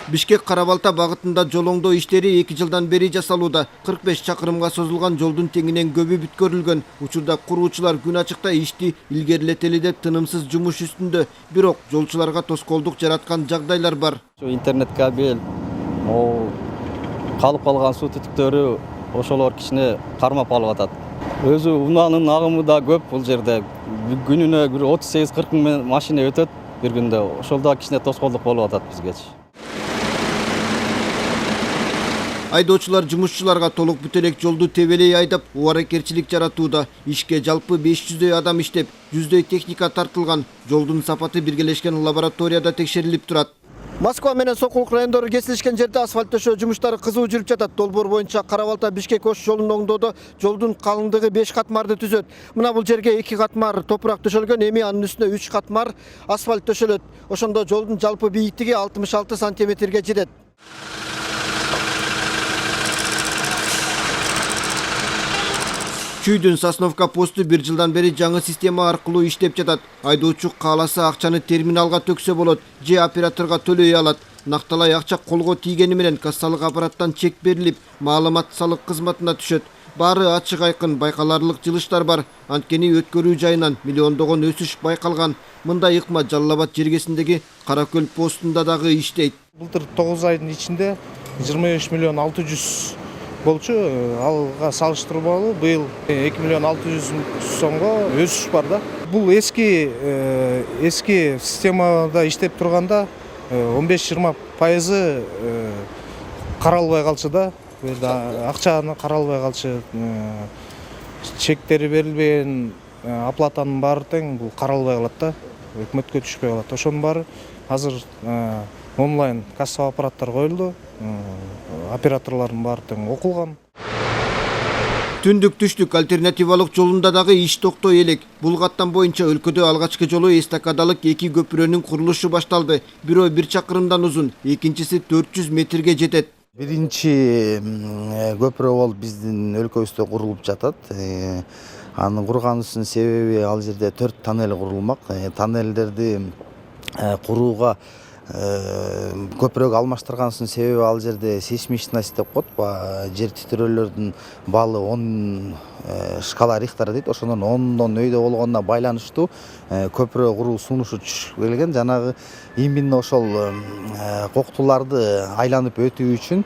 Бишкек Карабалта багытында жол оңдоо иштери 2 жылдан бери жасалууда. 45 чакырымга созулган жолдун теңинен көбү бүткөрүлгөн. Учурда куруучулар күн ачыкта ишти илгерилетели деп тынымсыз жумуш үстүндө. Бирок жолчуларга тоскоолдук жараткан жагдайлар бар. Интернет кабель, калып калган суу түтүктөрү ошолор кичине кармап алып атат. Өзү унаанын агымы да көп бул жерде. Күнүнө 38-40 миң машина өтөт бир күндө. Ошолда кичине тоскоолдук болуп атат бизгечи. Айдоочулар жумушчуларга толук бүтөлөк жолду тебелей айдап, убаракерчилик жаратууда. Ишке жалпы 500дөй адам иштеп, 100дөй техника тартылган. Жолдун сапаты биргелешкен лабораторияда текшерилип турат. Москва менен Сокулук райондору кесилишкен жерде асфальт төшөө жумуштары кызуу жүрүп жатат. Долбоор боюнча Карабалта Бишкек Ош жолун оңдоодо жолдун калыңдыгы 5 катмарды түзөт. Мына бул жерге 2 катмар топурак төшөлгөн, эми анын үстүнө 3 катмар асфальт төшөлөт. Ошондо жолдун жалпы бийиктиги 66 сантиметрге жетет. Чүйдүн Сосновка посту 1 жылдан бери жаңы система аркылуу иштеп жатат. Айдоочу кааласа акчаны терминалга төксө болот, же операторго төлөй алат. Накталай акча колго тийгени менен кассалык аппараттан чек берилип, маалымат салык кызматына түшөт. Баары ачык айкын, байкаларлык жылыштар бар. Анткени өткөрүү жайынан миллиондогон өсүш байкалган. Мындай ыкма Жалал Абад жергесиндеги Каракөл постунда дагы иштейт. Былтыр 9 айдын ичинде 25 миллион 600 болчу, алга салыштырмалуу быйыл 2 миллион 600 сомго өсүш бар да. Бул эски системада иштеп турганда 15-20% каралбай калчу да. Акчаны каралбай калчу, чектери берилбеген, оплатанын баары тең бул каралбай калат да. Өкмөткө түшпөй калат. Ошонун баары азыр онлайн касса аппараттар коюлду. Операторлордун баары тең окулган. Түндүк түштүк альтернативалык жолунда дагы иш токтой элек. Бул каттам боюнча өлкөдө алгачкы жолу эстакадалык 2 көпүрөнүн курулушу башталды. Бирөө 1 чакырымдан узун, экинчиси 400 метрге жетет. Биринчи көпүрө болуп биздин өлкөбүздө курулуп жатат. Аны курганыбыздын себеби ал жерде 4 тоннель курулмак. Тоннелдерди курууга көпүрөгө алмаштырганыбыздын себеби ал жерде сейсмичность деп коет, жер титирөөлөрдүн баалы 10 шкала Рихтер дейт. Ошондон 10дон өйдө болгонуна байланыштуу көпүрө куруу сунушу түшүп келген. Жанагы именно ошол коктуларды айланып өтүү үчүн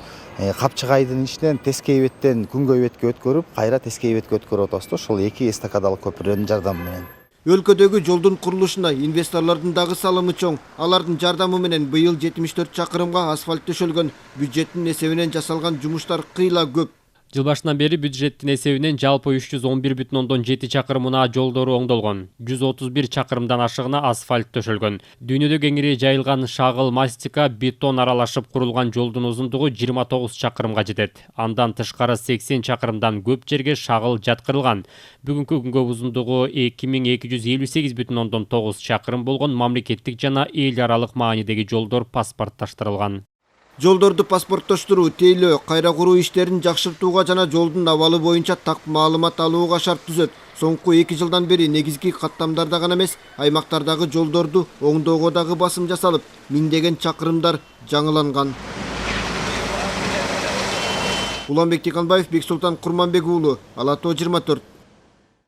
Капчыгайдын ичинен Тескейбеттен Күнгөйбетке өткөрүп, кайра Тескейбетке өткөрүп атабыз. Ошол 2 эстакадалык көпүрөнүн жардамы менен. Өлкөдөгү жолдун курулушуна инвесторлордун дагы салымы чоң. Алардын жардамы менен быйыл 74 чакырымга асфальт төшөлгөн. Бюджеттин эсебинен жасалган жумуштар кыйла көп. Жыл башынан бери бюджеттин эсебинен жалпы 311,7 чакырымына жолдору оңдолгон. 131 чакырымдан ашыгына асфальт төшөлгөн. Дүйнөдө кеңири жайылган шагыл мастика, бетон аралашып курулган жолдун узундугу 29 чакырымга жетет. Андан тышкары 80 чакырымдан көп жерге шагыл жаткырылган. Бүгүнкү күнгө узундугу 2258,9 чакырым болгон мамлекеттик жана эл аралык маанидеги жолдор паспортташтырылган. Жолдорду паспорттоштуруу, тейлөө, кайра куруу иштерин жакшыртууга жана жолдун абалы боюнча так маалымат алууга шарт түзөт. Соңку 2 жылдан бери негизги каттамдарда гана эмес, аймактардагы жолдорду оңдоого дагы басым жасалып, миңдеген чакырымдар жаңыланган. Уланбек Тиканбаев, Бексултан Курманбек уулу, Ала Тоо 24.